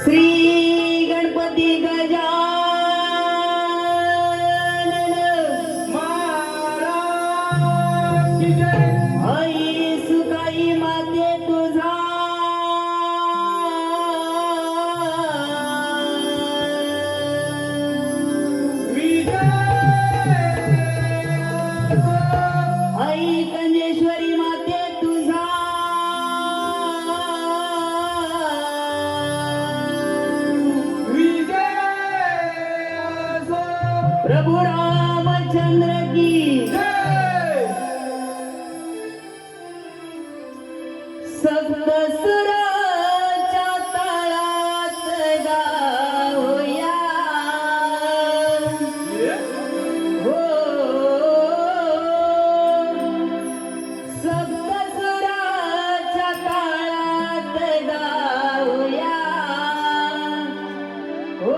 श्री गणपती गजानन महाराज की जय. आई सुकाई माते तुझा आई कन्येश्वरी माते तुझा प्रभु रामचंद्र की सप्तसुराच्या तळात गाऊया हो सप्तसुराच्या तळात गाऊया हो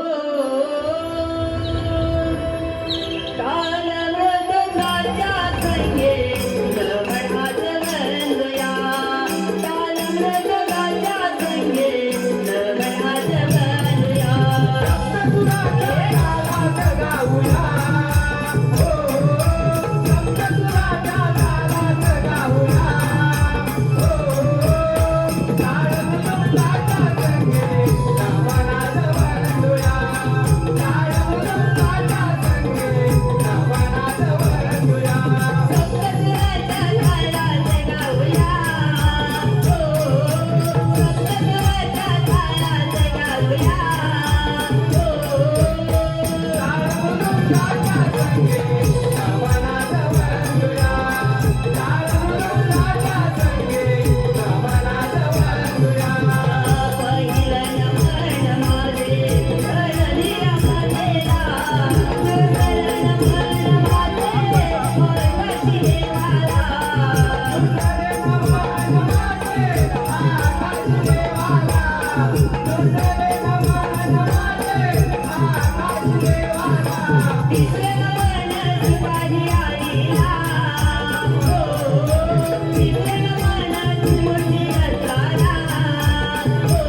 ताल मृदुंगाच्या संगे लवणात वंदूया ताल मृदुंगाच्या संगे लवणात वंदूया सप्तसुराच्या तालात गाऊया. हो, सप्तसुराच्या तालात गाऊया. हो, ताल मृदुंगाच्या संगे लवणात वंदूया. ताल मृदुंगाच्या संगे लवणात वंदूया. सप्तसुराच्या तालात गाऊया हो सप्तसुराच्या तालात गाऊया हो पहिलं नमन माझे धरलिया मातेला दुसरं नमन माझे आकाशी देवाला तिसरं नमन शिवाजी आईला हो तिसरं नमन त्रिमूर्ती दत्ताला हो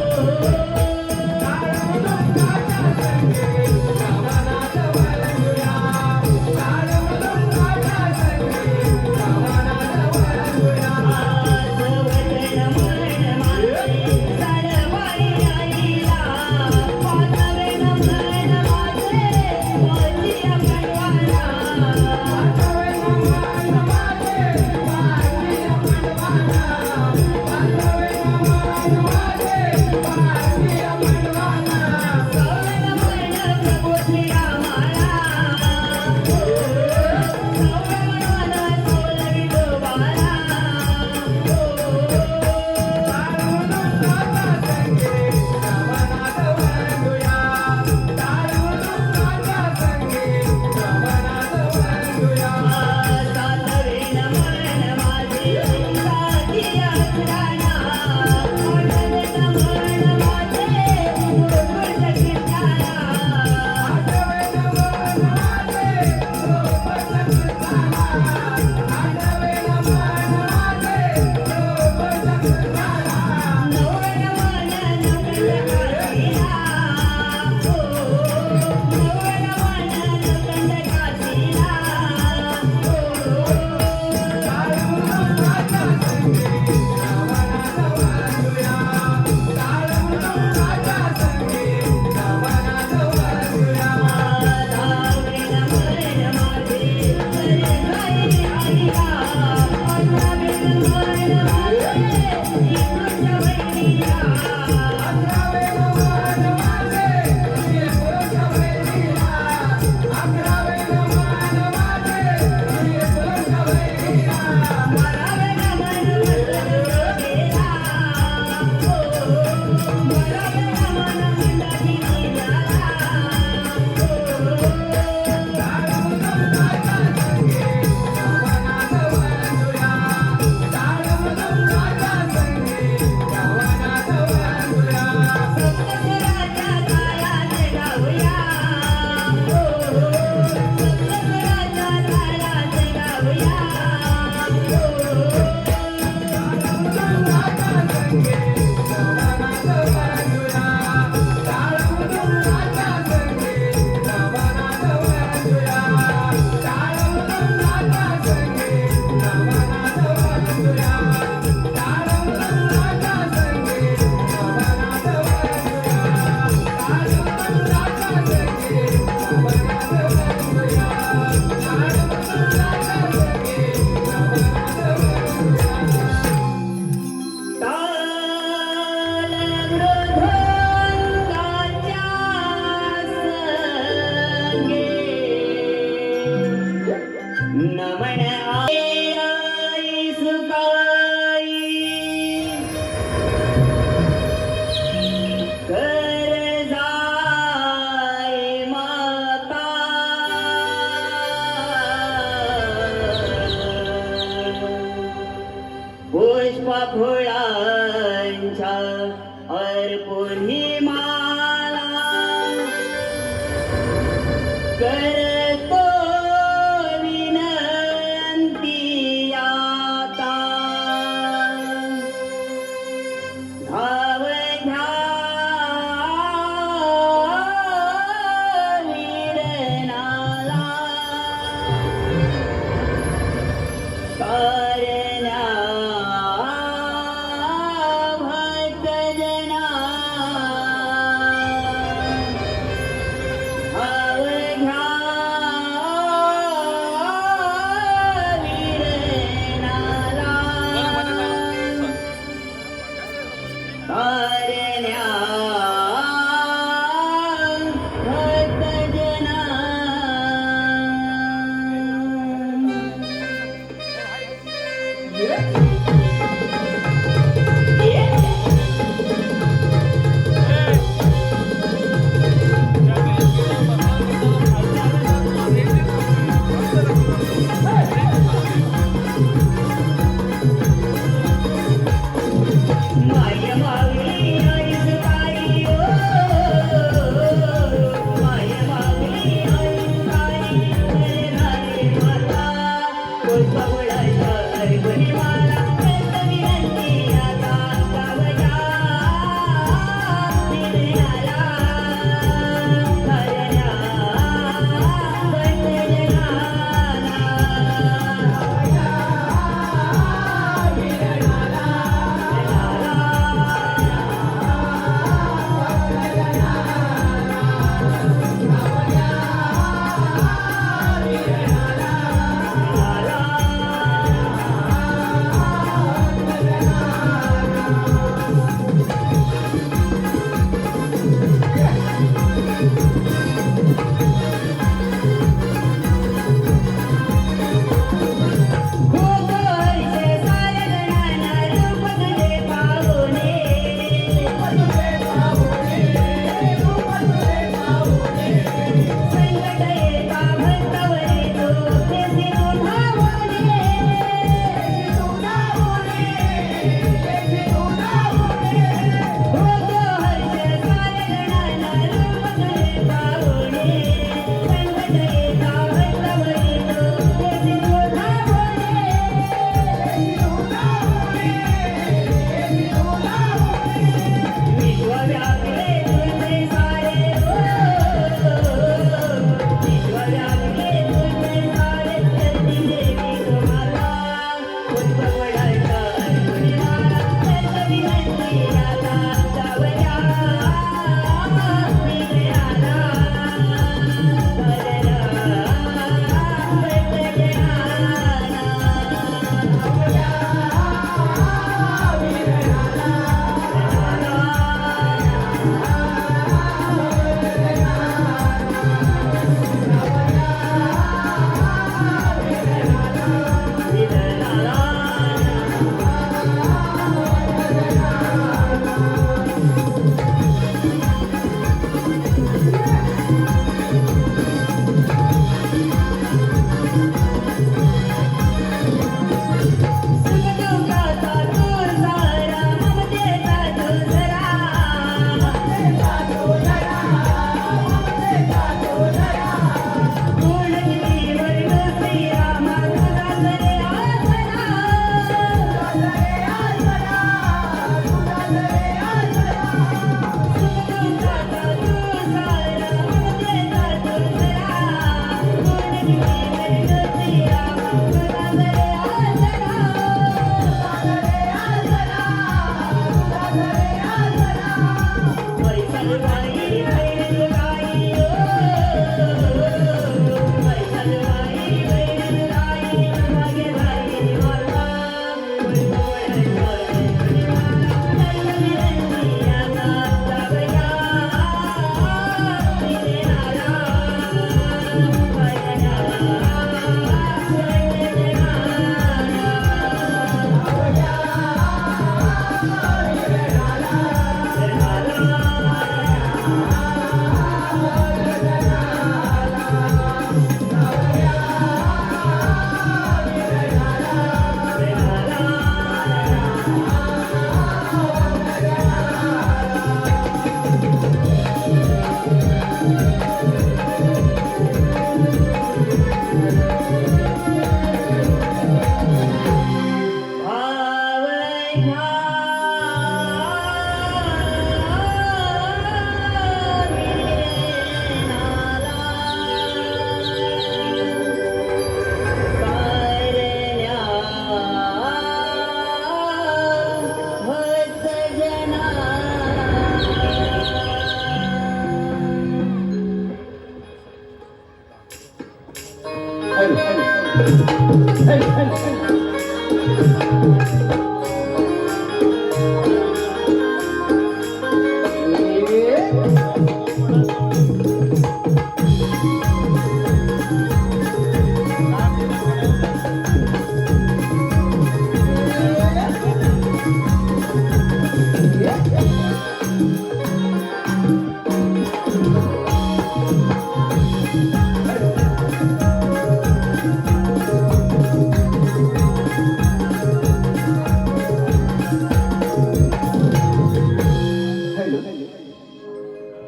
अर्पुन ही माला करतो विनंती आता धाव घ्या वीरनाला करण्या भक्तजना धाव घ्या वीरनाला करण्या भक्तजना माय माऊली आईस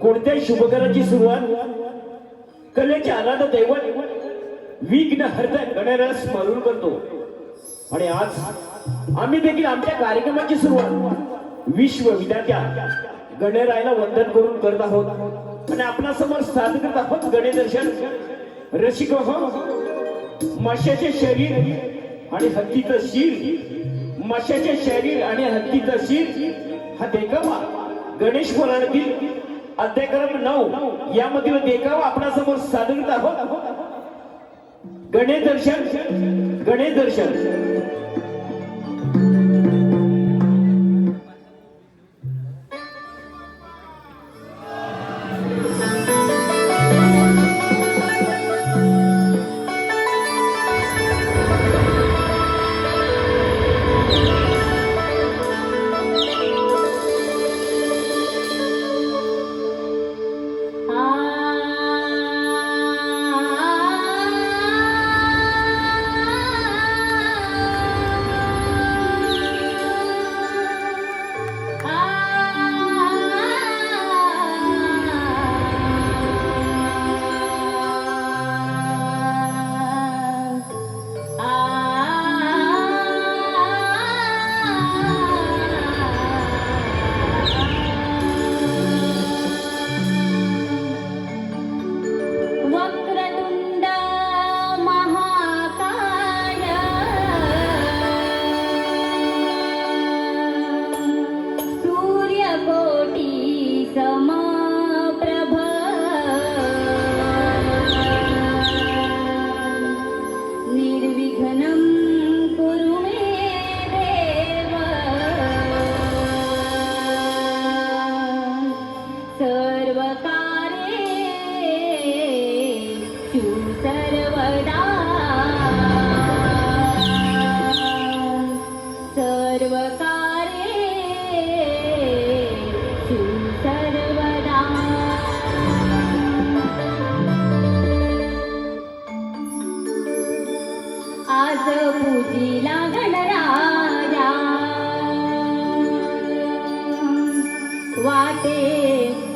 कोणत्याही शुभकाराची सुरुवात कलेचे आराध्य दैवत विघ्न हरता गणरायाला स्मरण करतो. आणि आज आम्ही देखील आमच्या कार्यक्रमाची सुरुवात विश्व विधात्या गणरायाला वंदन करून करत आहोत. आणि आपल्या समोर सादर करत आहोत गणेश दर्शन. रसिक हो, माशाचे शरीर आणि हत्तीचं शिर, माशाचे शरीर आणि हत्तीचं शिर हा देखावा गणेश पुराणातील अध्यायक्रम 9 यामधील देखावा आपणासमोर सादर करत आहोत. गणेश दर्शन, गणेश दर्शन.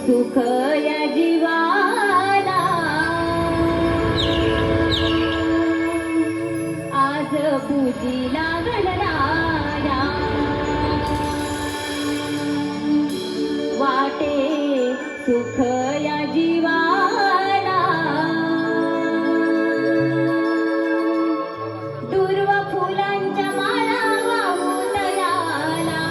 सुख या जीवाला आज पूजीला गणराया वाटे सुख या जीवाला दुर्व फुलांच्या माळा वाहून याला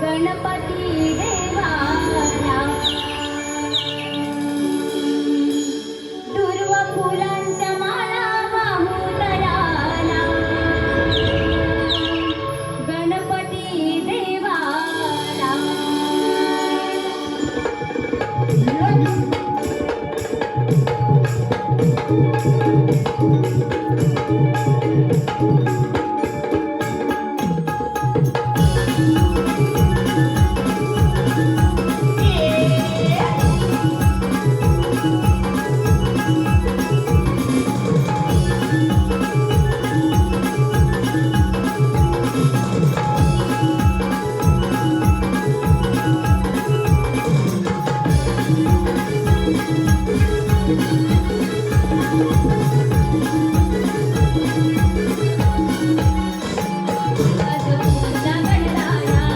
गणपती देवाला दुर्व फुलांच्या माळा वाहून याला गणपती देवाला आज पूजा गणराया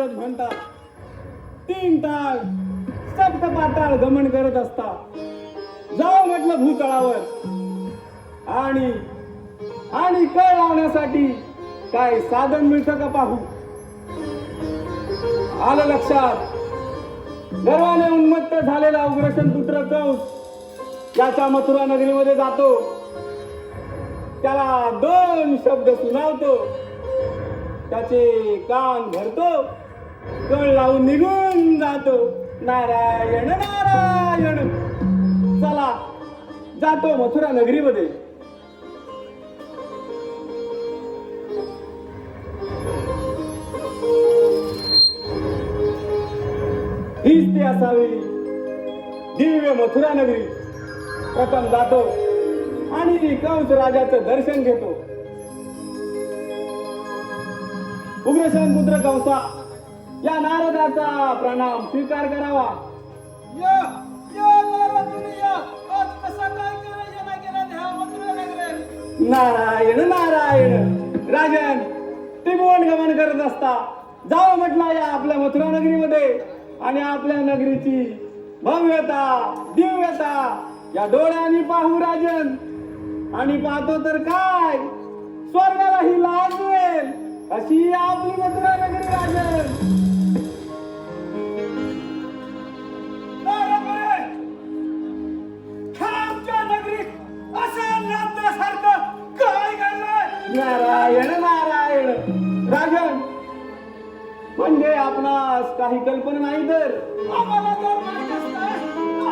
महाराज म्हणतात 3 ताळ सप्त पाताळ गमन करत असता जाऊ म्हटलं भूतळावर आणि आणि कळ लावण्यासाठी काय साधन मिळतं का पाहू. आलं लक्षात. गर्वाने उन्मत्त झालेला उग्रसेन पुत्र कंस याच्या मथुरा नगरीमध्ये जातो. त्याला 2 शब्द सुनावतो. त्याचे कान भरतो. कळ लावून निघून जातो. नारायण नारायण. चला जातो मथुरा नगरीमध्ये. हीच ते असावी दिव्य मथुरा नगरी. प्रथम जातो आणि कंस राजाचं दर्शन घेतो. उग्रसेन पुत्र कंसा या नारदाचा प्रणाम स्वीकार करावा. नारायण नारायण. राजन त्रिभुवन गमन करत असता जावं म्हटलं या आपल्या मथुरा नगरीमध्ये आणि आपल्या नगरीची भव्यता दिव्यता या डोळ्यांनी पाहू राजन. आणि पाहतो तर काय स्वर्गालाही लाजवेल अशी आपली मथुरा नगरी राजन. नारायण नारायण. राजन म्हणजे आपणास काही कल्पना नाही तर आम्हाला जर माहित असतं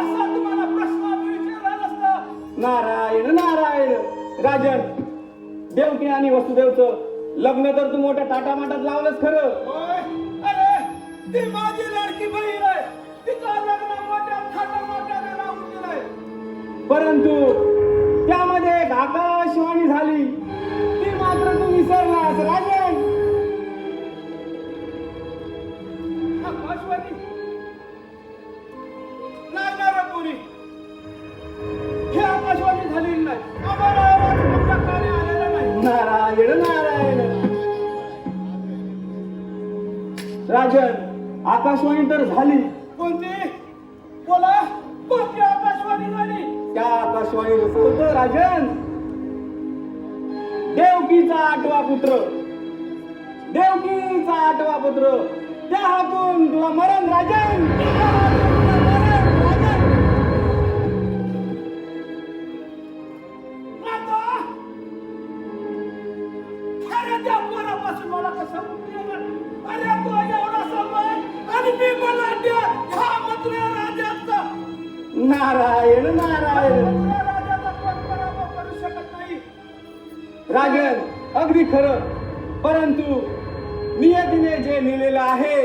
असा तुम्हाला प्रश्न विचारला नसता. नारायण नारायण. राजन देवकी आणि वसुदेवचं लग्न तर तू मोठ्या टाटामाटात लावलंच खरं. अरे ती माझी लाडकी बहीण आहे. तिचं लग्न मोठ्या थाटामाटाने लावून दिलंय. परंतु त्यामध्ये एक आकाशवाणी झाली ती मात्र तू विसरलास राजन. आकाशवाणी नाही पुरी. ही आकाशवाणी झालेली नाही. आम्हाला आवाज तुमच्या कानी आलेला नाही. नारायण नारायण. राजन आकाशवाणी तर झाली. कोणती बोला कोणती आकाशवाणी झाली. त्या आकाशवाणीवर होतं राजन देवकीचा 8वा पुत्र. देवकीचा 8वा पुत्र. त्या हातून तुला मरण राजन. अरे त्या पोरापासून मला कसं अरे तो एवढा सन्मान आणि मी मला ह्या मथुरा राजाचा. नारायण नारायण. राजाचा पराभव करू शकत नाही. राजन अगदी खरं. परंतु नियतीने जे लिहिलेलं आहे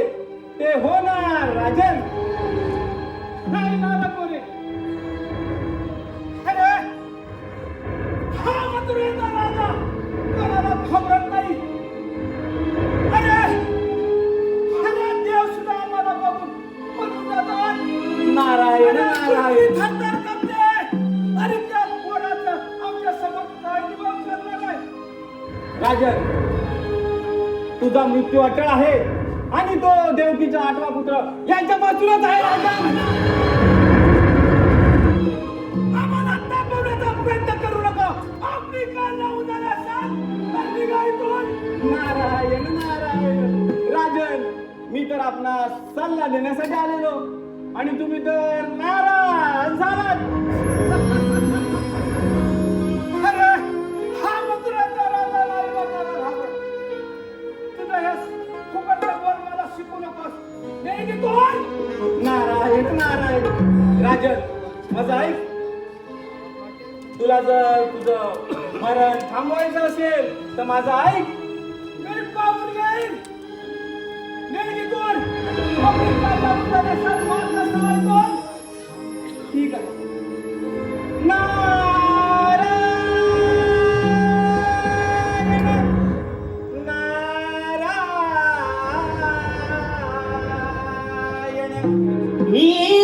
ते होणार राजन. नाही नाना कोणी. अरे हा मथुरेचा राजा कोणाला खबरत नाही. अरे अरे देव सुद्धा आम्हाला बघून पळून जातात. नारायण नारायण. थरथर कापते. अरे त्या पोराचं आमच्या समोर काय निभाव करणार आहे. राजन तुझा मृत्यू अटळ आहे आणि तो देवकीचा 8वा पुत्र यांच्या बाजूलाच आहे. राजन आम्हाला तापवण्याचा प्रयत्न करू नका. आपली काल लावून झाला असाल तर निघा इथून. नारायण नारायण. राजन मी तर आपणास सल्ला देण्यासाठी आलेलो आणि तुम्ही तर नाराज झालात. अरे हा मथुरेचा राजा नाही बघायला घाबरत. तुझं हे फुकटचं बोल मला शिकू नकोस. नाही की तोड. नारायण नारायण. राजन माझं ऐक. तुला जर तुझं मरण थांबवायचं असेल तर माझं ऐक. मी पाहून घेईन. नाही की तोड. ठीक आहे.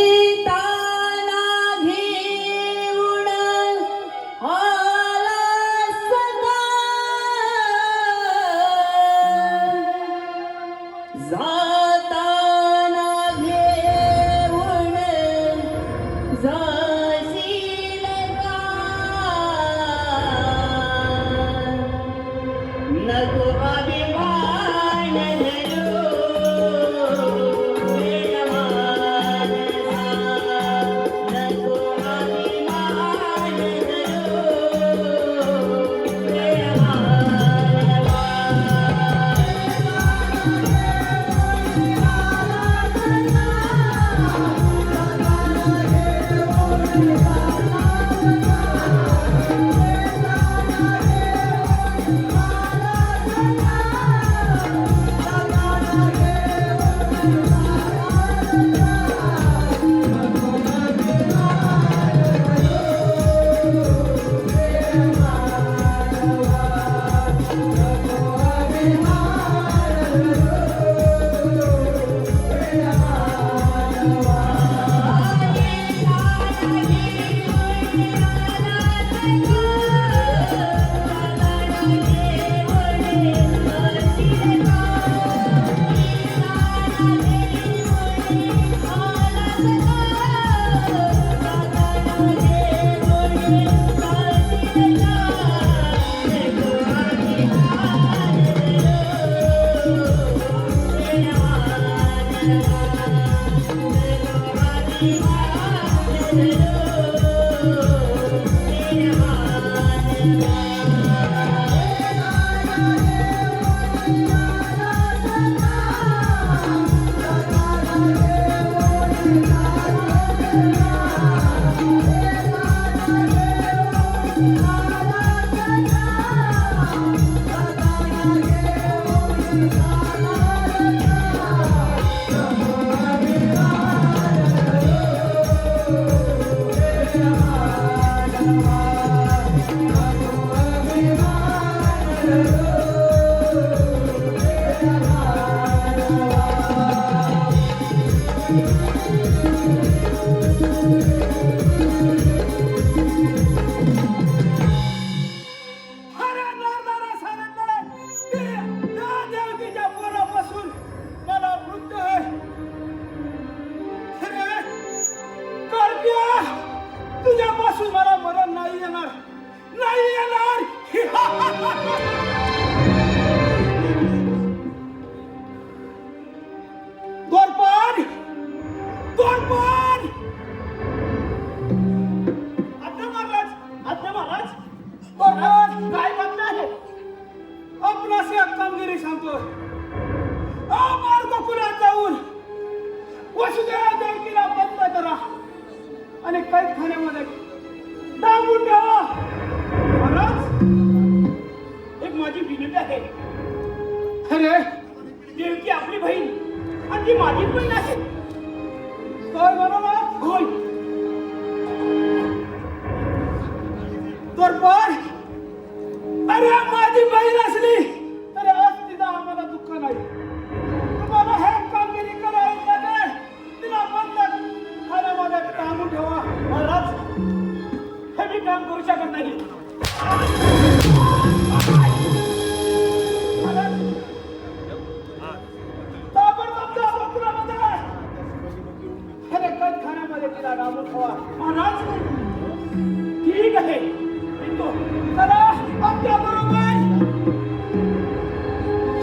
गीताना घेऊन आला सदा जात आज मला मरण नाही येणार, नाही येणार. द्वारपाल, द्वारपाल. आज्ञा महाराज, आज्ञा महाराज. द्वारपाल, काय बातमी आहे? आपणास एक कामगिरी सांगतो. मार्गकुलात जाऊन वसुदेवा देवकीला बंद करा आणि कैदखान्यामध्ये डांबून ठेवा. महाराज, एक माझी विनंती आहे. अरे, देवकी आपली बहीण आणि ती माझी बहीण आहे. काय म्हणाला? होय. द्वारपाल, अरे माझी बहीण असली तरी आज तिला आम्हाला दुःख नाही. तुम्हाला हे कामगिरी करावी लागेल. तिला बंद खाण्यामध्ये डांबून ठेवा. महाराज, हे मी काम करू शकत नाही. ताबडतोब जा गोकुळामध्ये. हे कैदखान्यामध्ये तिला डांबून ठेवा. महाराज, ठीक आहे. चला आमच्या बरोबर.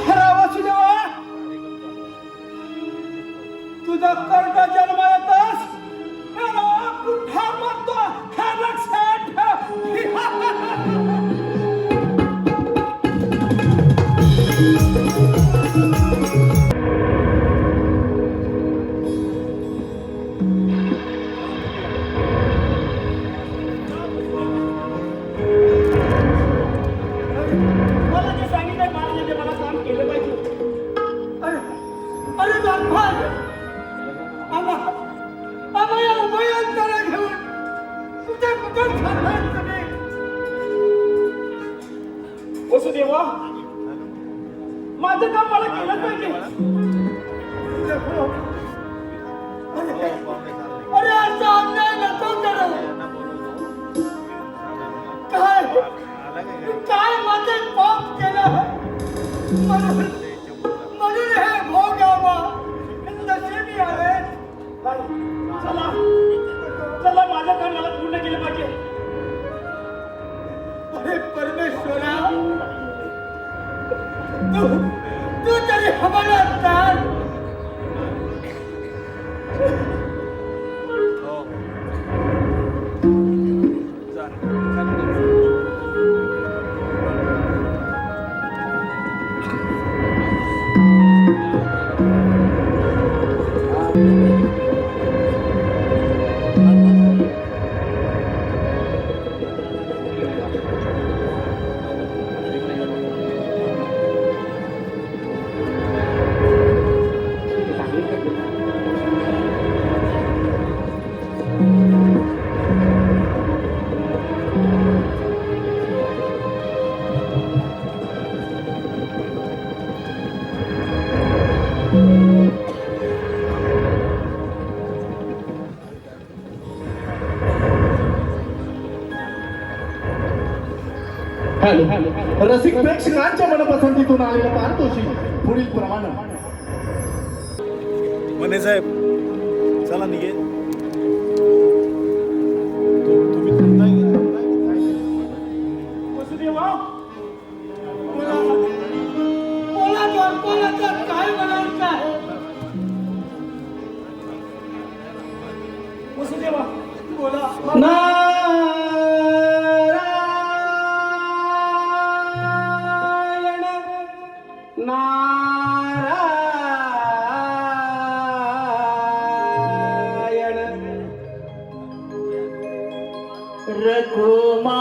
खरा वसुदेवा, तुझा कर्क जन्म येतस मला कुठा मरतो हे लक्षात ठेव. मला जे सांगितलंय महाराजांनी, मला काम केलं पाहिजे. अरे द्वारपाल, आम्हा या उभयांतरा घेऊन तुझ्या कुठं थांबायचं नाही. वसुदेवा, माझं काम मला केलं पाहिजे. अरे असा अन्याय नको करू. काय माझे पाप केलं म्हणून हे भोगावा नशिबी आले. चला चला, माझं काम मला पूर्ण केलं पाहिजे. अरे परमेश्वरा, तू तरी हवालात चाल. रसिक प्रेक्षकांच्या मनपसंतीतून आलेलं पारितोषिक पुढील प्रमाणे. मने साहेब, चला निघे. वसुदेवा, बोला द्वारपालाचा काय म्हणायचं आहे? वसुदेवा, बोला. रघुमा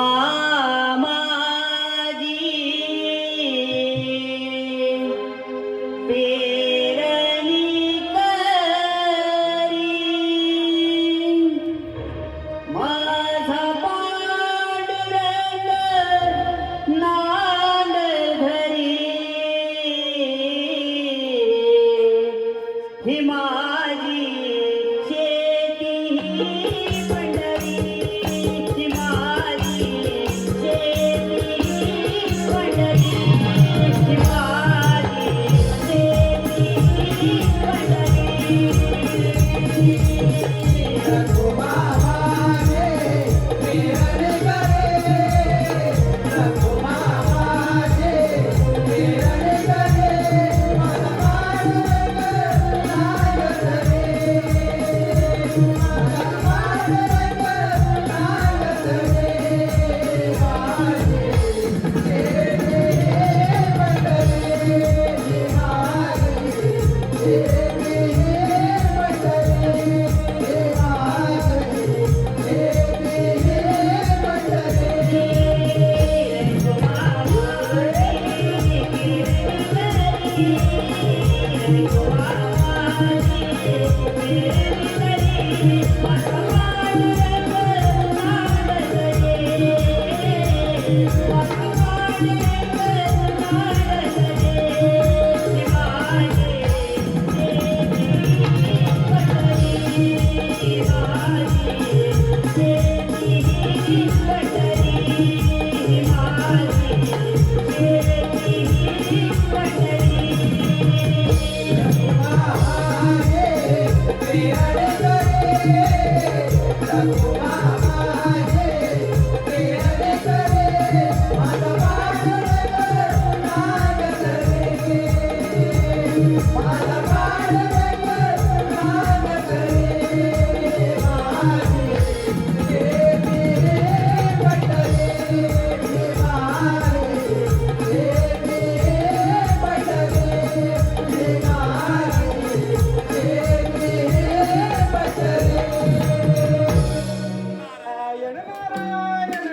नारायण नारायण.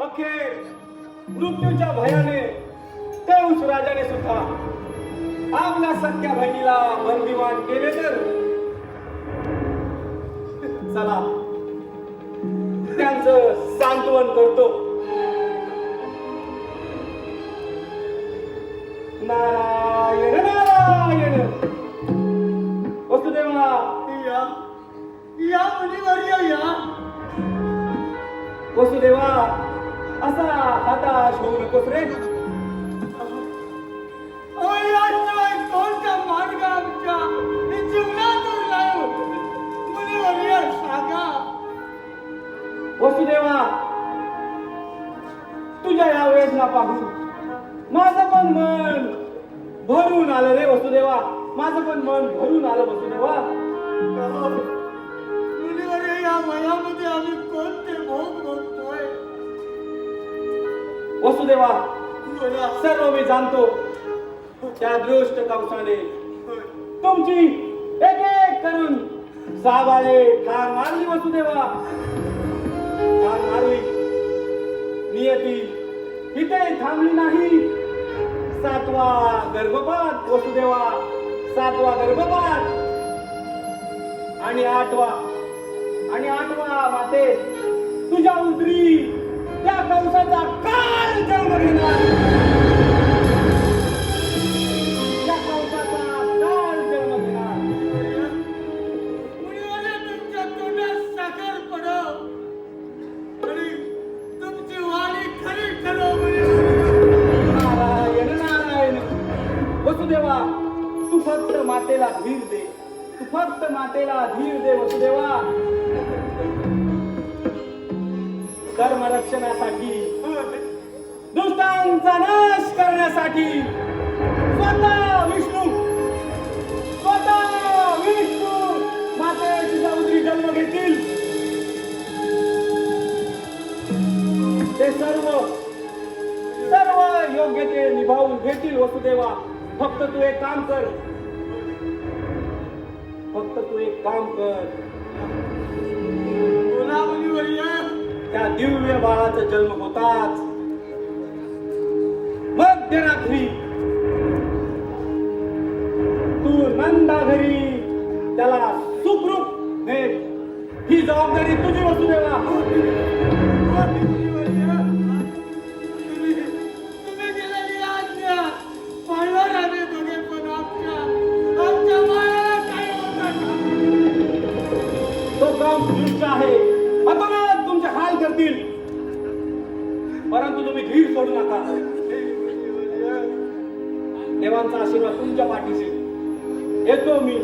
अखेर मृत्यूच्या भयाने कंस राजाने सुद्धा आपल्या सख्या बहिणीला बंदिवान केले तर चला त्यांचं सांत्वन करतो. नारायण नारायण. वसुदेवा या मुलीवर या. वसुदेवा असा हताश होऊ नकोस रे. कोणता मार्ग आमच्या जीवनातून लावू मुलीवर सांगा. वसुदेवा तुझ्या या वेदना पाहून माझं पण मन भरून आलं रे वसुदेवा. माझं पण मन भरून आलं वसुदेवा. मुलीवर या वयामध्ये आम्ही कोणते भोग भोगतोय. वसुदेवा सर्व मी जाणतो. त्या दृष्ट कंसाने तुमची एक एक करून साबाळे ठार मारली वसुदेवा. ठार मारली. नियती इथे थांबली नाही. 7वा गर्भपात वसुदेवा. 7वा गर्भपात आणि 8वा माते तुझ्या उदरी त्या कंसाचा काल जन्म घेणार. त्या कंसाचा काल जन्म घेणार. मुलीवाले तुमच्या तोंडात साखर पडव आणि तुमची वाणी खरी ठरव. नारायण नारायण. वसुदेवा तू फक्त मातेला धीर दे. तू फक्त मातेला धीर दे वसुदेवा. धर्म रक्षणासाठी दुष्टांचा नाश करण्यासाठी स्वतः विष्णू माते तुझ्या उदरी जन्म घेतील. ते सर्व योग्य ते निभावून घेतील वसुदेवा. फक्त तू एक काम कर. त्या दिव्य बाळाचा जन्म होताच मध्यरात्री तू नंदा घरी त्याला सुखरूप भेट. ही जबाबदारी तुझी वसुदेवा. तुम्ही गेलेली आज्ञा पाळणार आम्ही दोघे पण आमच्या बाळाला काय होतं. तो काम दृष्ट आहे. अतोनात तुमचे हाल करतील. परंतु तुम्ही धीर सोडू नका. देवांचा आशीर्वाद तुमच्या पाठीशी. येतो मी.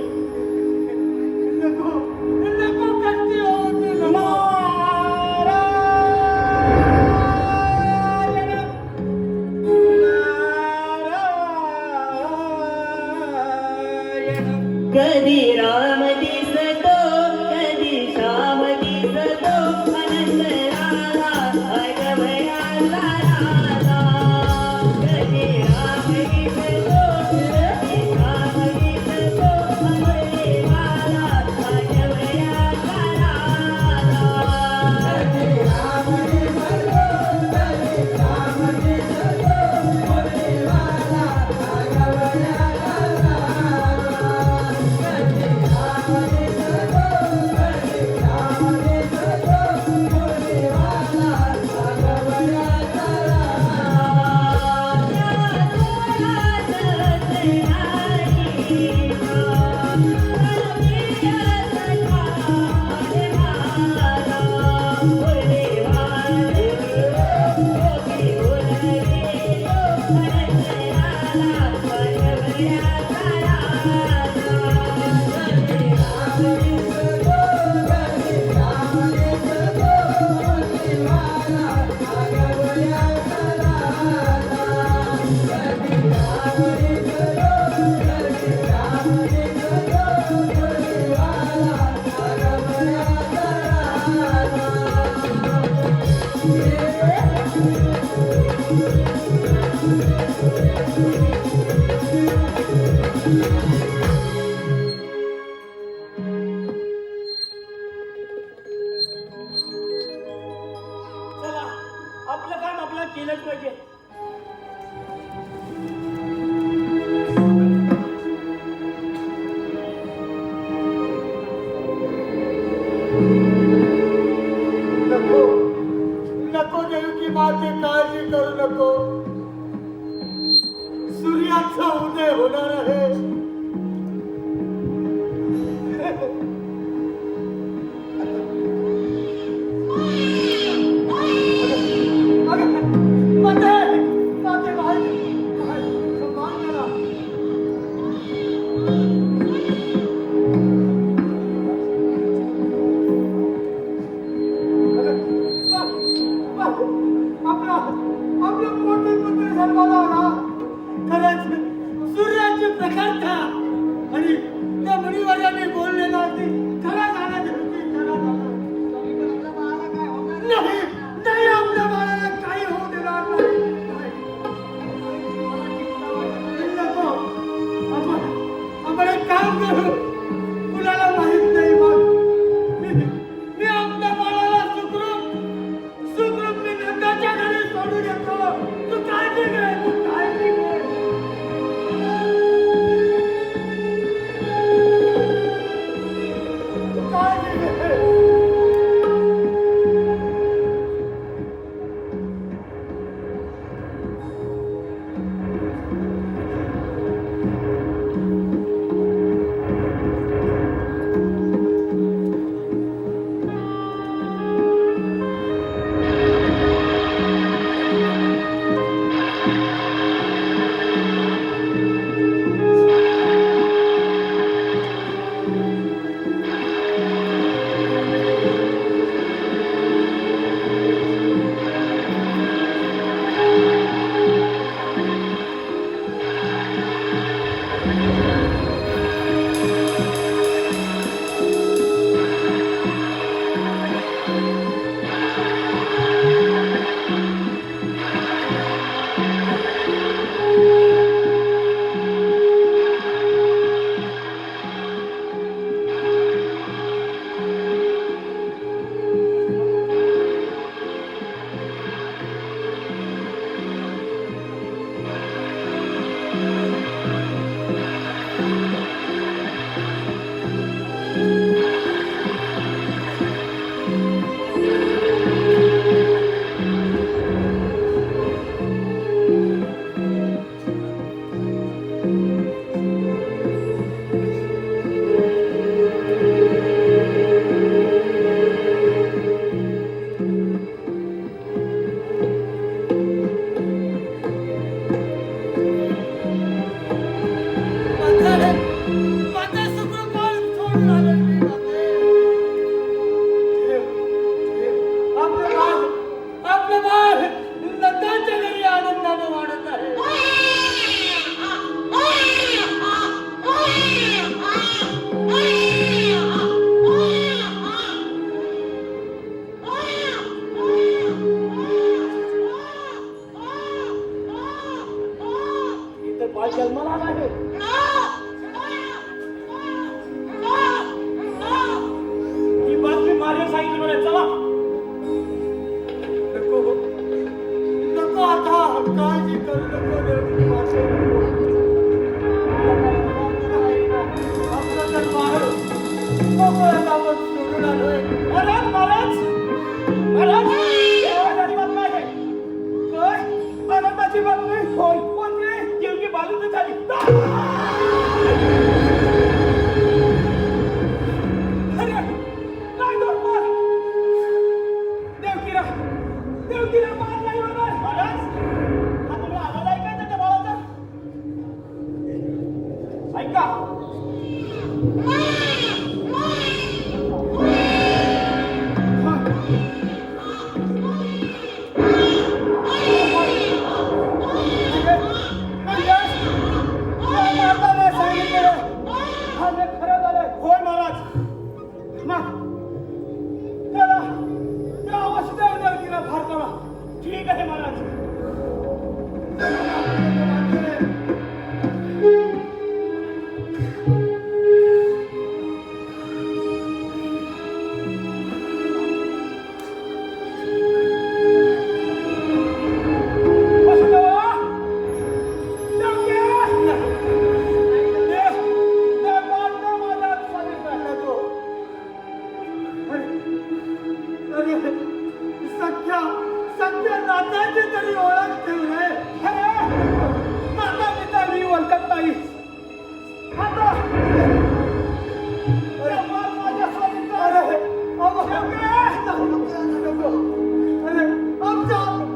कधी राम दिसतो कधी श्याम दिसतो अनंत राधा अगभयाला राधा. कधी राम दिसतो कधी श्याम दिसतो अमरे वाला अगभयाला केलंच पाहिजे. नको नको देवकी माते, काळजी करू नको. सूर्याचा उदय होणार आहे. माते माते भाई सन्मान करा. आपलं मोठे पुत्र जन्माला आला. खरंच सूर्याची प्रखरता आणि त्या मुनिवर्याने बोललेला अगदी खरा झाला. खरा झाला. नाही नाही, आपल्या बाळाला काही होऊ देणार नाही. नको. आपण एक काम करू. कुणाला माहित नाही. मग मी आपल्या बाळाला सुखरूप मी नंदाच्या घरी सोडून येतो. तू काळजी घे. तू काळजी घे. तू काळजी घे. नाताची तरी ओळख ठेवले माता पिता मी ओळखत नाही आता अरे मार माझ्या स्वामीचा अरे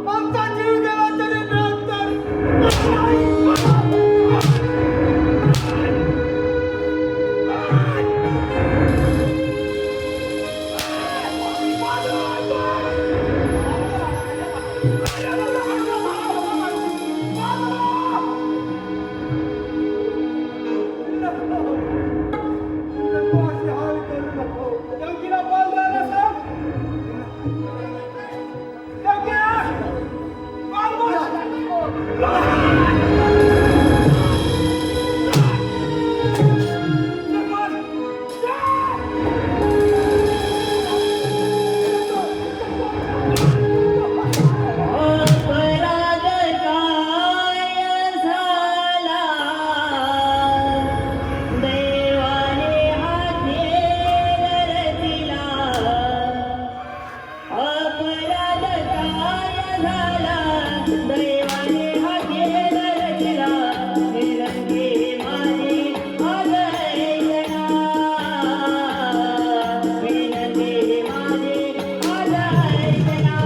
आमचा जीव गेला तरी अपराध काय झाला देवाने हाती रचिला अपराध काय झाला देवाने हाती रचिला निरंगी माझी आदयना विनंती माझी आदयना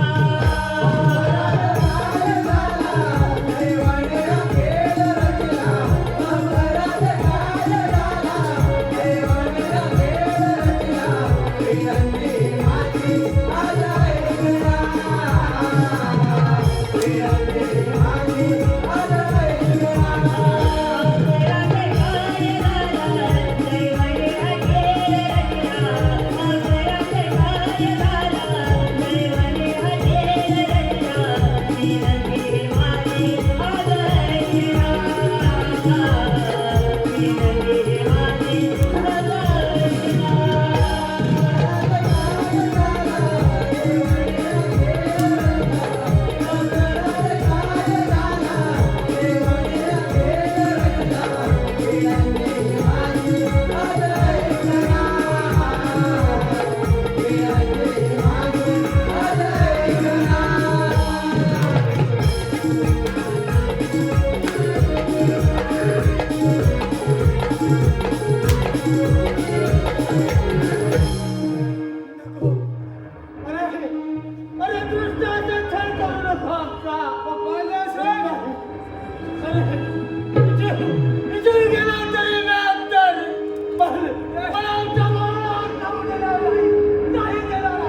अरे दृष्टाचे छळ करू नको आमचा विजय गेला तरी नंतर पण आमच्या मनावर जाऊ देणार नाही देणार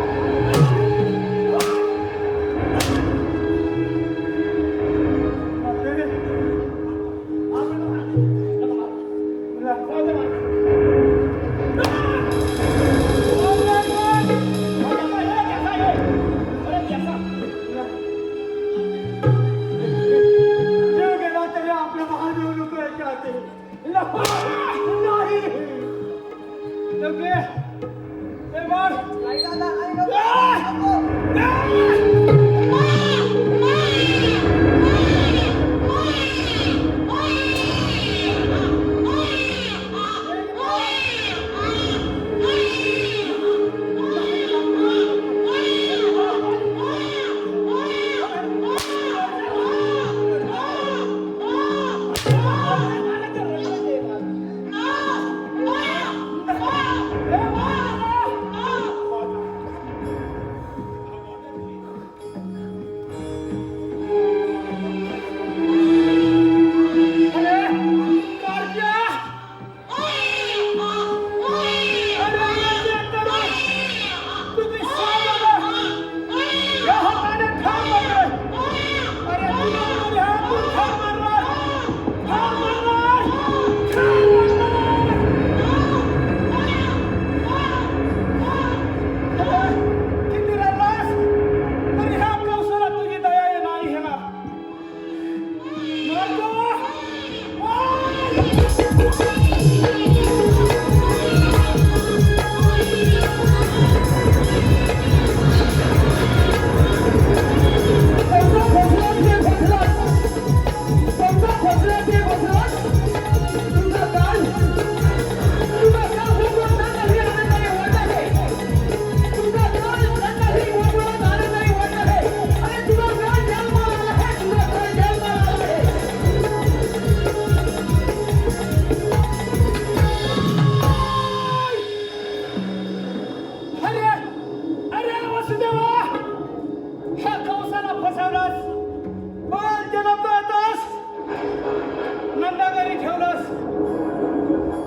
मला घरी ठेवलंस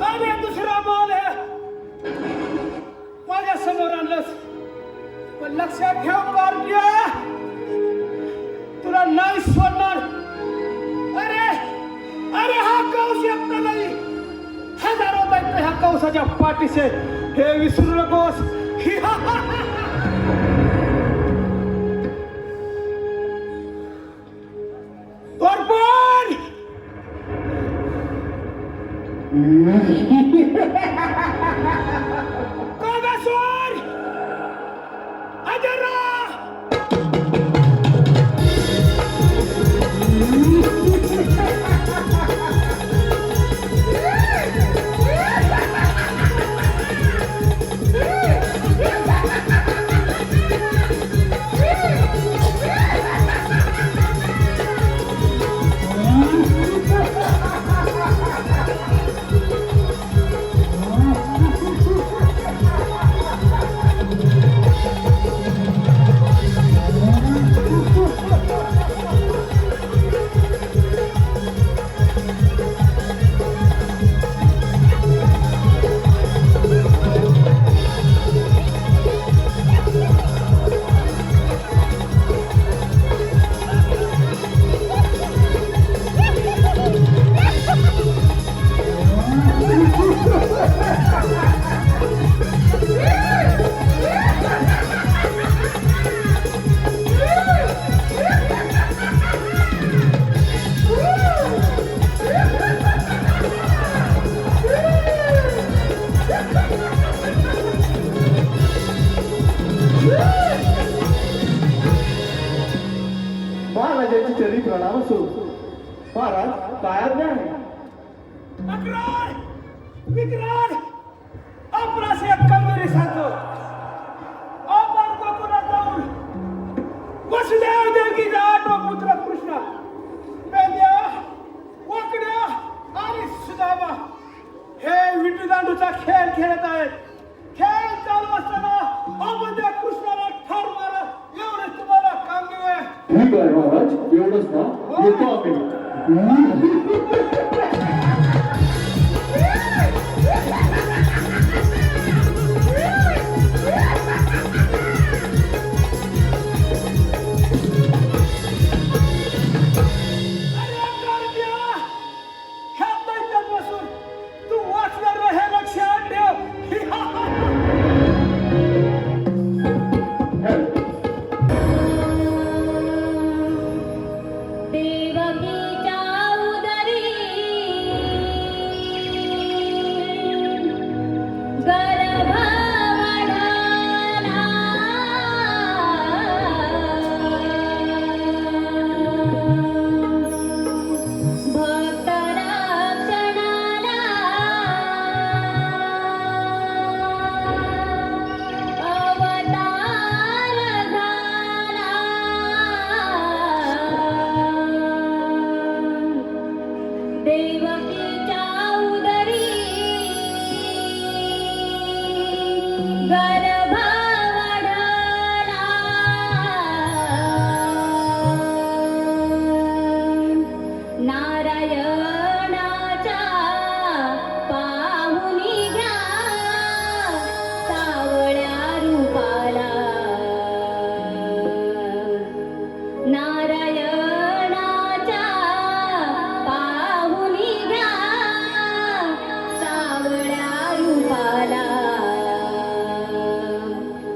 आणि दुसरा बॉल माझ्या समोर आणलंस. पण लक्षात ठेव कार्टिया, तुला नाही सोडणार. अरे अरे हा कौश एकटा नाही, हजारो दैत्य ह्या कौसाच्या पाठीशी आहेत. हे विसरू नकोस. तोरपण कागासोर अजरा महाराजांची चरी प्रणाम असो. महाराज काय आज्ञा आहे? अक्रार विक्रार अपराशी कमरी सांगतो. आपण गोकुळात जाऊन वसुदेव देवकीचा आठवा पुत्र कृष्ण, पेंद्या, वाकड्या आणि सुदामा हे विटूदांडूचा खेळ खेळत आहेत. खेळ चालू असताना आपण त्या कृष्णाला ठार मारा एवढे तुम्हाला कामगिरी आहे. ठीक आहे महाराज, एवढंच ना, येतो आम्ही. अरे कार्तिया, ह्या दैत्यापासून तू वाचणार नाही हे लक्षात ठेव. देवकीच्या उदरी गर्भ वाढला. भक्त रक्षणाला अवतार झाला. देवकीच्या उदरी गर्भ वाढला. नारायणाच्या पाहुनी घ्या सावळ्या रूपाला. नारायणाच्या पाहुनी घ्या सावळ्या रूपाला.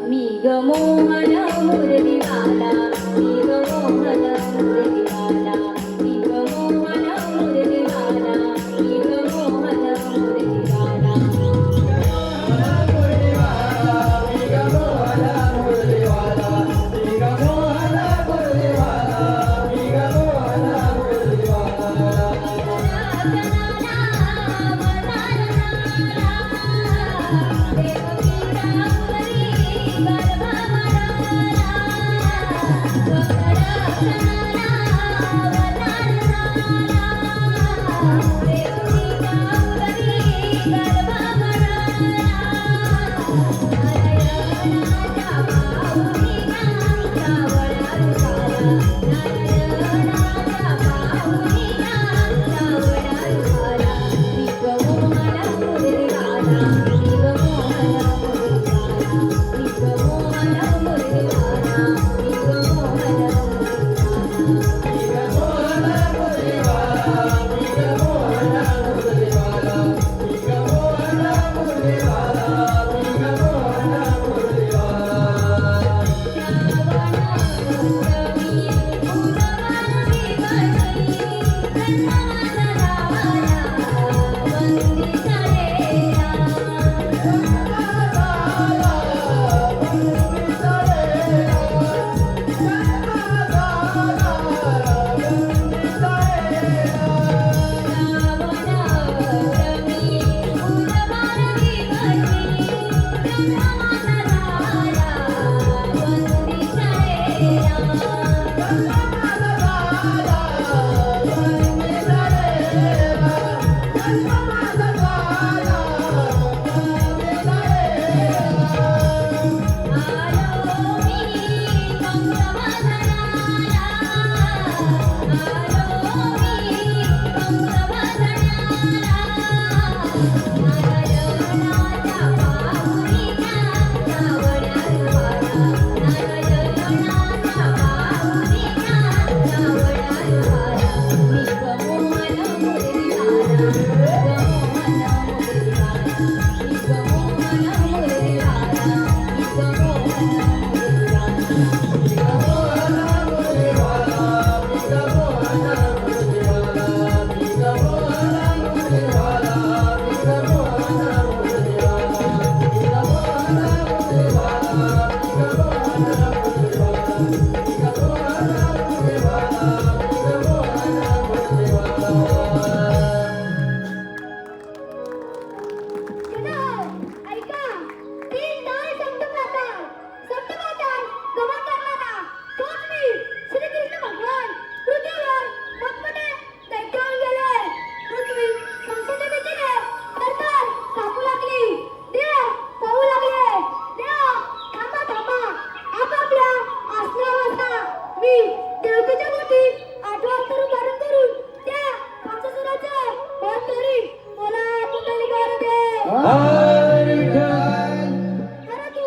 मी ग मोहन मुरलीवाला, मी ग मोहन मुरलीवाला, मी ग मोहन मुरलीवाला, मी ग मोहन मुरलीवाला. Thank you. ऐका तीन डाळ सप्तपाताळ सप्तपाताळ गमन करणारा तोच मी श्रीकृष्ण भगवान पृथ्वीवर मोठमोठे दैत्यावर गेले पृथ्वी संकटे भीतीने थरथर कापू लागली देव पाहू लागले देव थांबा थांबा आपापल्या आसनावर बसा मी देवतेच्या भोवती 8 वाजता उभारून करून त्या पंचसुराचे वध करीन मला कुंडली करू दे परंतु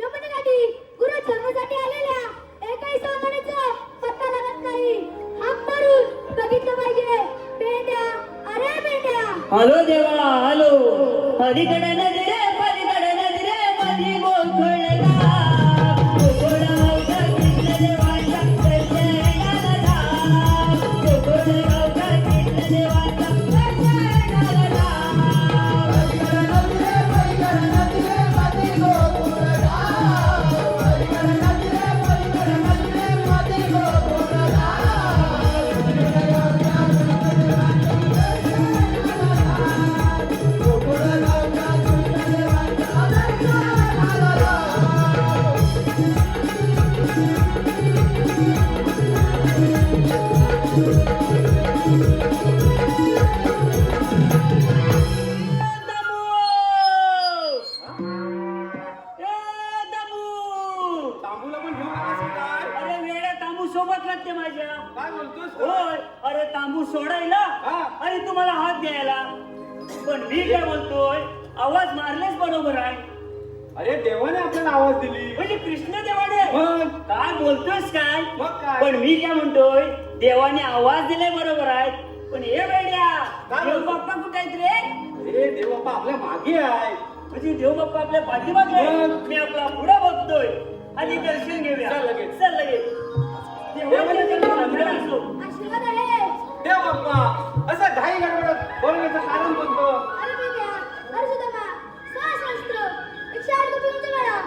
यमुनेकाठी गुरु जन्मासाठी आलेल्या एकाही सामान्याचा पत्ता लागत नाही हाक मारून बघितलं पाहिजे बेट्या अरे बेट्या हॅलो देवा हॅलो पलीकडे नदी रे पलीकडे नदी रे मधी गोकुळला गोकुळगावचा कृष्ण देवाचा दर्शनाला गोकुळगावचा कृष्ण देवाचा दर्शनाला तांबूला पण घेऊन आलास काय? अरे वेड्या तांबू सोबत लागते माझ्या काय म्हणतोस? होय अरे तांबू सोडायला हा. आणि तुम्हाला हात द्यायला पण मी काय बोलतोय आवाज मारलेच बरोबर आहे अरे देवाने आपल्याला आवाज दिली म्हणजे कृष्ण देवाने मग काय बोलतोयस काय मग काय? पण मी काय म्हणतोय देवाने आवाज दिले बरोबर आहे पण हे वेड्या काय देव बोलतो? बाप्पा कुठे आहेत रे अरे देव बाप्पा आपल्या मागे आहे म्हणजे देव बाप्पा आपल्या पाठीमागे आहे. मग? मी आपला पुढे बघतोय आधी दर्शन घेऊया चल लगेच. चल लगेच देवाने जन्म झालेला असो. आशीर्वाद आहे देव बाप्पा असं घाई गडबडत बोलण्याचं कारण कोणतं अरे बेट्या अरे सुदामा सहस्त्र 108 रुपयांचा वेळा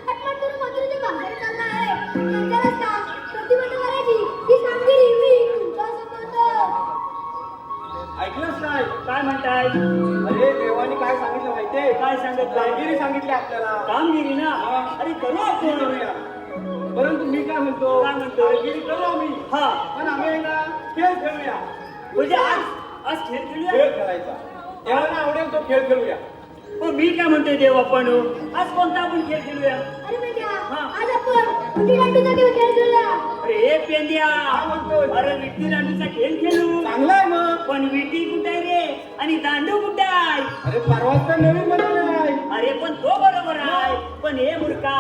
हटमट करून मजुरीच्या बाहेर चालला आहे त्यांचा रस्ता प्रतिबंध करायची ही कामगिरी मी तुमच्या सोबत ऐकलंच नाही काय म्हणताय अरे देवाने काय सांगितलं माहितीये काय सांगितलं? कामगिरी सांगितली आपल्याला कामगिरी ना हा. अरे करू आपण करूया. परंतु मी काय म्हणतो काय म्हणतो? कामगिरी करू आम्ही हा पण आम्ही आहे ना खेळ खेळूया म्हणजे आज खेळ खेळूया खेळ खेळायचा देवाला आवडेल तो खेळ खेळूया हो मी काय म्हणतोय देव आपण आज कोणता आपण खेळ खेळूया अरे बेट्या हा. आज आपण विटी दांडूचा खेळ खेळूया अरे हे पेंद्या काय म्हणतोय? अरे विट्टी दांडूचा खेळ खेळू चांगला आहे मग पण विटी कुठे आहे रे आणि दांडू कुठे आहे अरे परवाच तर नवीन बनवलेला आहे अरे पण तो बरोबर आहे पण हे मूर्खा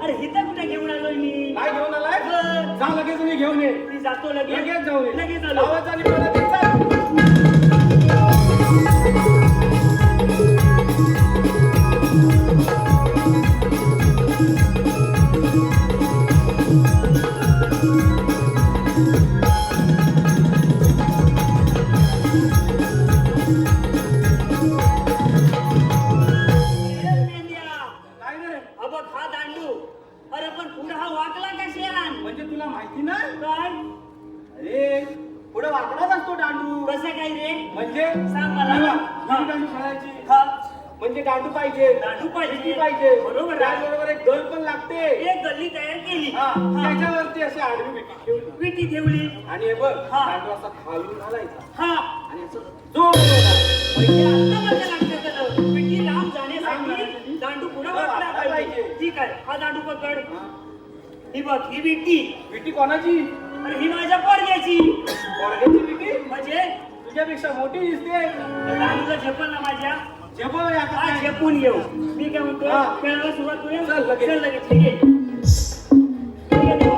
अरे हिथं कुठे घेऊन आलोय मी काय घेऊन आलाय बरं. जा लगेच मी घेऊन ये मी जातो लगेच लगेच जाऊन ये लगेच आलो आवाज आली मला ते चाल. काय रे अबघ हा दांडू अरे पण पुढे हा वाकला कशाला म्हणजे तुला माहिती नाही काय अरे पुढे वाकडाच असतो दांडू कसं काय रे म्हणजे सांग मला. ही दांडू खेळायची हा म्हणजे दांडू पाहिजे दांडू पाहिजे. विटी पाहिजे बरोबर आहे. त्याचबरोबर एक गल पण लागते एक गल्ली तयार केली हा, हा. त्याच्यावरती अशी आडवी विटी ठेवली विटी ठेवली आणि हे बघ हा. दांडू असा खालून घालायचा हा आणि असं जोर म्हणजे आता माझ्या लक्षात आलं विटी लांब जाण्यासाठी दांडू पुढे हा, वाटला वाटला पाहिजे पाहिजे. ठीक आहे हा दांडू पकड ही बघ ही विटी विटी कोणाची अरे ही माझ्या पोरग्याची पोरग्याची विटी म्हणजे तुझ्यापेक्षा मोठी दिसते दांडूला झेपल ना माझ्या जबळ आहे आता हा काय. झेपून घेऊ मी काय म्हणतो हा. खेळायला सुरुवात करूया चल लगेच. चल लगेच ठीक आहे ठीक आहे देवा.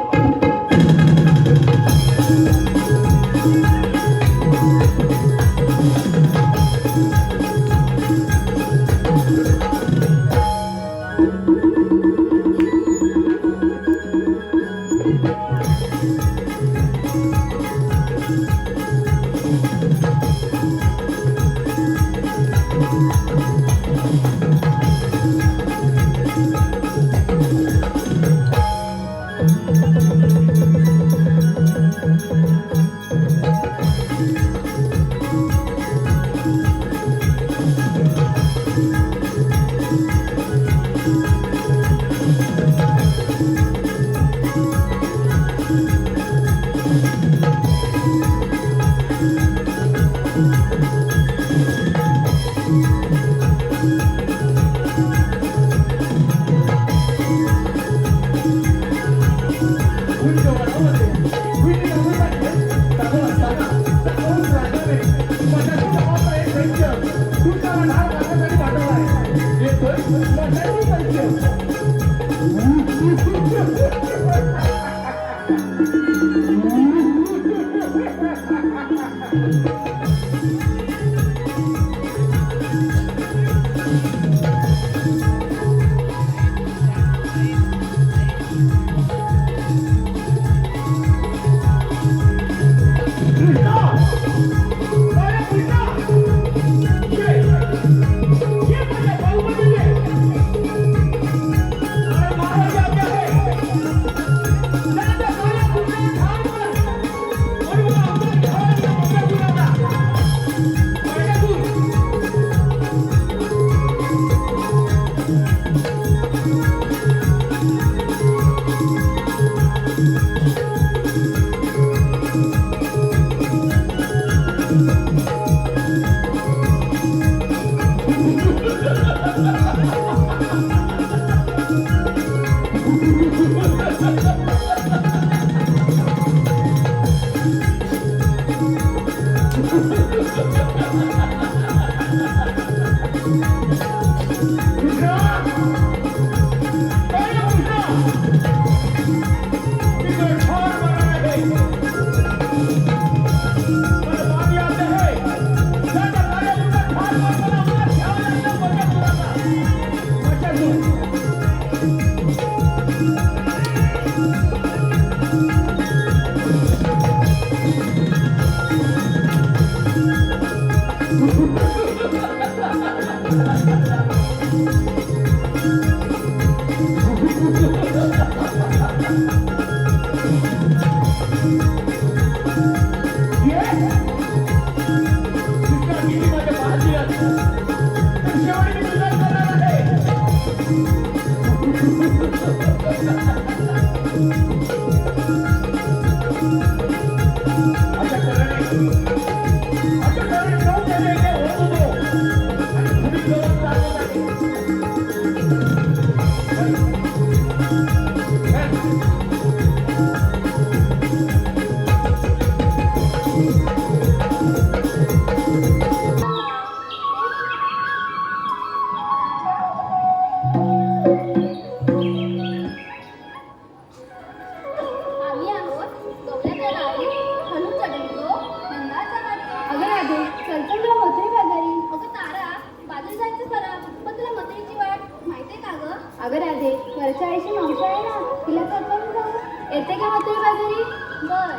आम्ही आहोत गवल्याच्या लाडी हनुन चढवतो नंदाचा वाटतो अगं राधे चलचल तुला मथुरी बाजारी अगं तारा बाजारी जायचं खरा पण तुला मथुरीची वाट माहितीये का गं अगं राधे वरच्या आईशी मावशी आहे ना तिला चलचल जाऊ येते का मथुरी बाजारी बर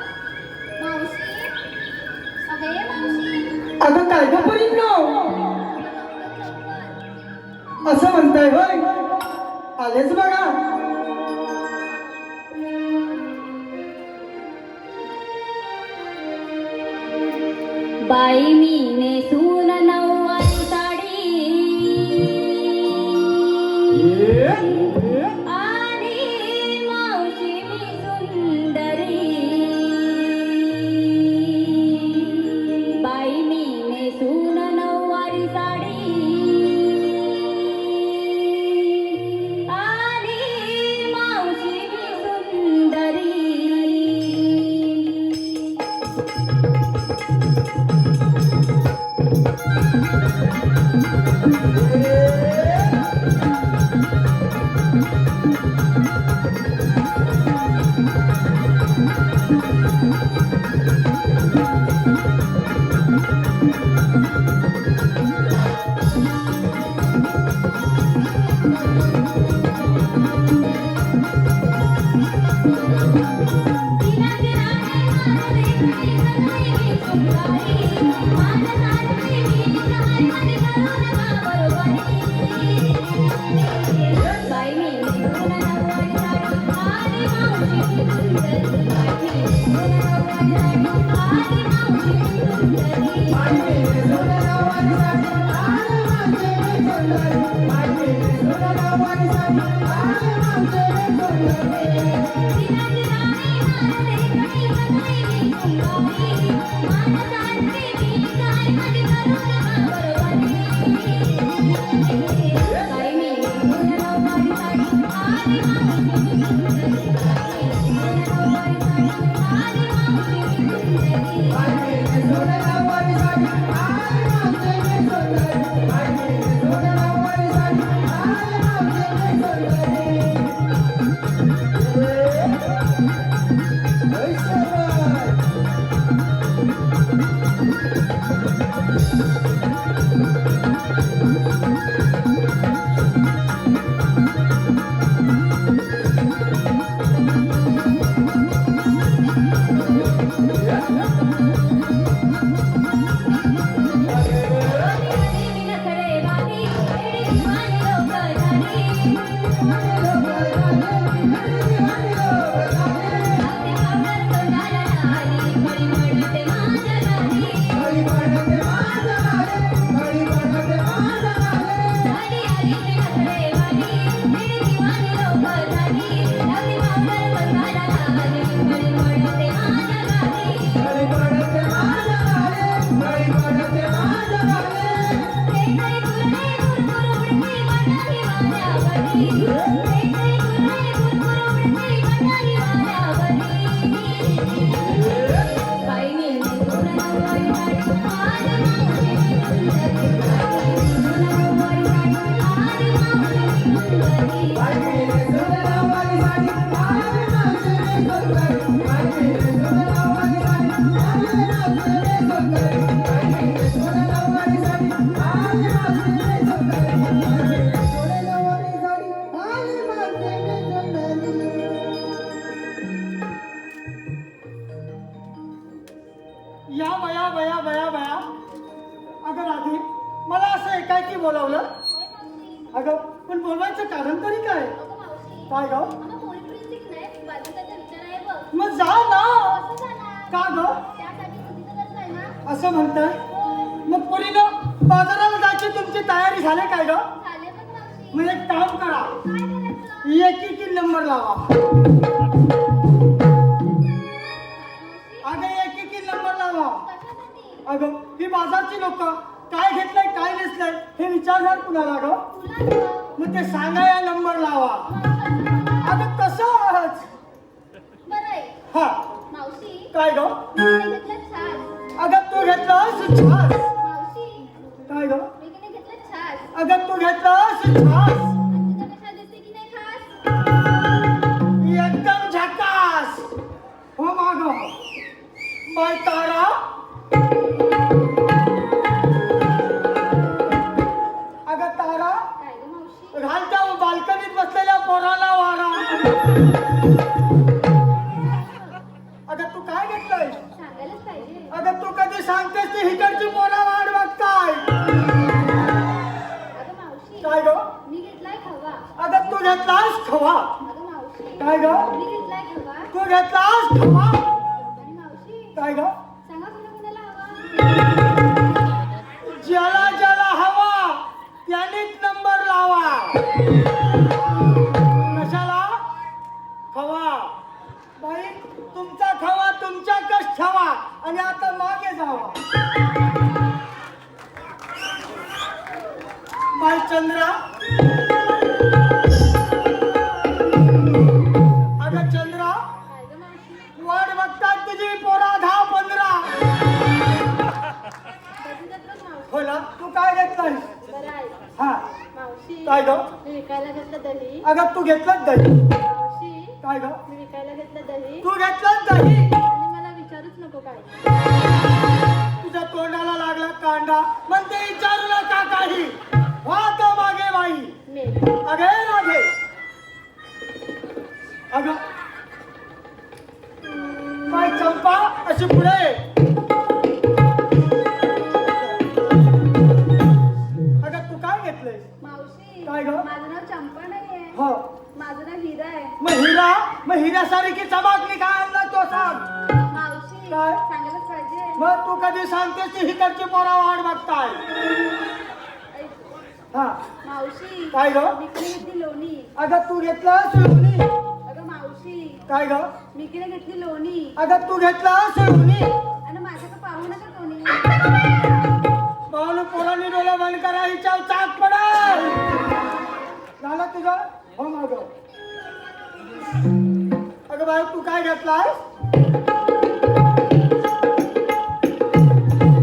मावशी अगं ये मावशी अगं काय गं परिणो लवकर लवकर असं म्हणताय होय आलेच बघा बाई मी नेसून नऊवारी साडी आणि मावशी मी सुंदर या बया बया बया बया अगं राधे मला असं एकाएकी बोलावलं अगं पण बोलवायचं कारण तरी काय काय ग मग जा ना का ग असं म्हणताय मग पोरीनं बाजाराला जायची तुमची तयारी झाली काय ग मग एक काम करा एकेकी नंबर लावा अगं एकेकी नंबर लावा अगं ही बाजारची लोक काय घेतलंय काय नेसलंय हे विचारणार कुणाला ग मग ते सांगा या नंबर लावा अगं कसंच हा काय ग अगं तू घेतलंस छास काय ग अगं तू घेतलंस छास एकदम झकास हो माग बाय तारा अगं तारा घालत्या बाल्कनीत बसलेल्या पोराला वारा अगं तू काय घेतलंय अगं तू कधी सांगतेस ती हिकडची पोरा वाढ बघताय काय ग अगं तू घेतलास खवा काय ग तू घेतलास खवा काय ग ज्याला ज्याला हवा त्यानेच नंबर लावा कशाला खवा बाई तुमचा खवा तुमच्याकच ठेवा आणि आता मागे जावा बाई चंद्रा अगं चंद्रा वाट बघतात तुझी पोरा 10-15 हो ना तू काय घेतलाय हा काय ग विकायला घेतलं दही अगं तू घेतलं दही काय ग मी विकायला घेतलं दही तू घेतलं दही आणि मला विचारूच नको काय तुझ्या तोंडाला लागला कांदा मग ते विचारू नका काही वाट मागे बाई मी अगे राधे अगं बाई चंपा अशी पुढे कधी सांगतेस ती हिकडची पोरा वाट बघताय हा मावशी काय ग मिकीने घेतली लोणी. अगं तू घेतलं सोडूनी अगं मावशी काय ग मिकीने घेतली लोणी. अगं तू घेतलं सोडूनी आणि माझ्याकडे पाहू नका कोणी. पाहुणे पोरांनी डोळे बंद करा हिच्या चाक पडल झालं तुझं हो माग अगं बाई तू काय घेतलाय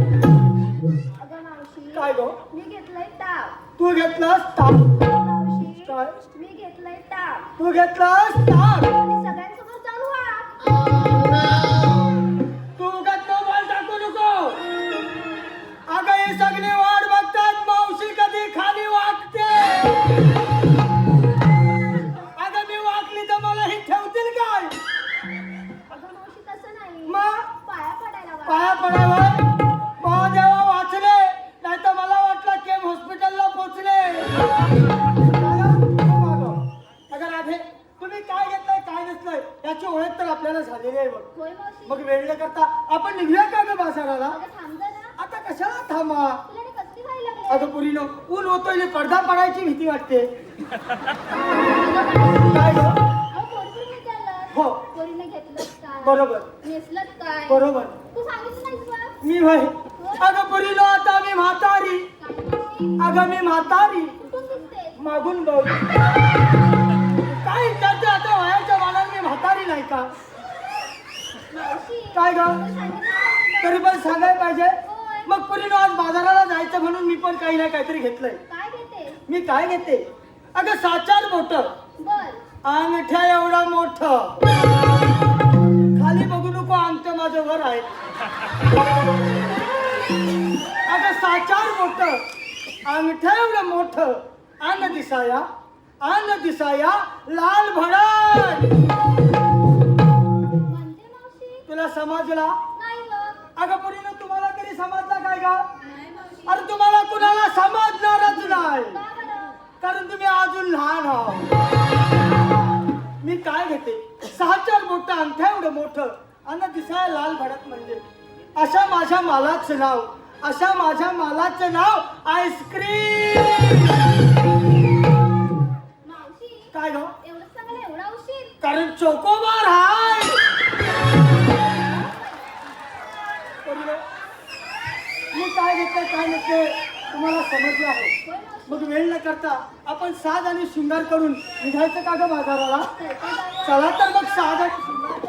अगं मावशी काय ग मी घेतलंय ताप. तू घेतलंस ताप मावशी काय मी घेतलंय ताप. तू घेतलंस ताप आणि सगळ्यांसमोर चालू व्हा. तू उगाच तो बॉल टाकू नको अगं ही सगळी वाट बघतात मावशी कधी खाली वागते अगं मी वागली तर मला ही ठेवतील काय अगं मावशी तसं नाही. मग पाया पडायला वा. पाया पडावं महादेवा वाचले नाही तर मला वाटलं केम हॉस्पिटलला पोचले अगं राधे तुम्ही काय घेतलंय काय नसलंय याची ओळख तर आपल्याला झालेली आहे बघ होय मावशी. मग वेळ न करता आपण निघूया का ग बाजाराला अगं थांब जरा. आता कशाला थांबा तुला रे कसली व्हायला लागली. अगं पुरीनो ऊन होतोय आणि पडदा पडायची भीती वाटते काय ग अहो, पोरीने विचारलं. हो. पोरीने घेतलंच काय? बरोबर नेसलंच काय? बरोबर तू सांगितलं नाहीस बा? मी होय अगं पुरीनो आता मी म्हातारी काय मावशी? अगं मी म्हातारी कुठून दिसते? मागून बघ काय करते आता वयाच्या मानाने मी म्हातारी नाही का मावशी काय ग तू सांगितलं नाहीस बा? तरी पण सांगायला पाहिजे होय. मग पुरीनो आज बाजाराला जायचं म्हणून मी पण काही ना काहीतरी घेतलंय काय घेते? मी काय घेते अगं 7-4 बोटं बर. अंगठ्या एवढा मोठं खाली बघू नको अंगठं माझं वर आहे अगं 7-4 बोटं अंगठ्या एवढं मोठं अन्न दिसाया लाल भडक म्हणजे मावशी? तुला समजला नाही ग. अगं पुरीनं तुम्हाला तरी समजला काय का नाही मावशी. अरे तुम्हाला कुणाला समजणारच नाही का बरं? कारण तुम्ही अजून लहान आहात मी काय घेते 6-4 बोटं अंगठ्या एवढं मोठं अन्न दिसाय लाल भडक म्हणजे अशा माझ्या मालाचं नाव आईस्क्रीम मावशी काय ग एवढं सांगायला एवढा उशीर? कारण चोकोबार हाय मी काय घेतलं काय नसते तुम्हाला समजलं आहे होय मावशी. मग वेळ न करता आपण साज आणि शृंगार करून निघायचं का ग बाजाराला चल, चल जाऊया. चला तर मग साज आणि शृंगार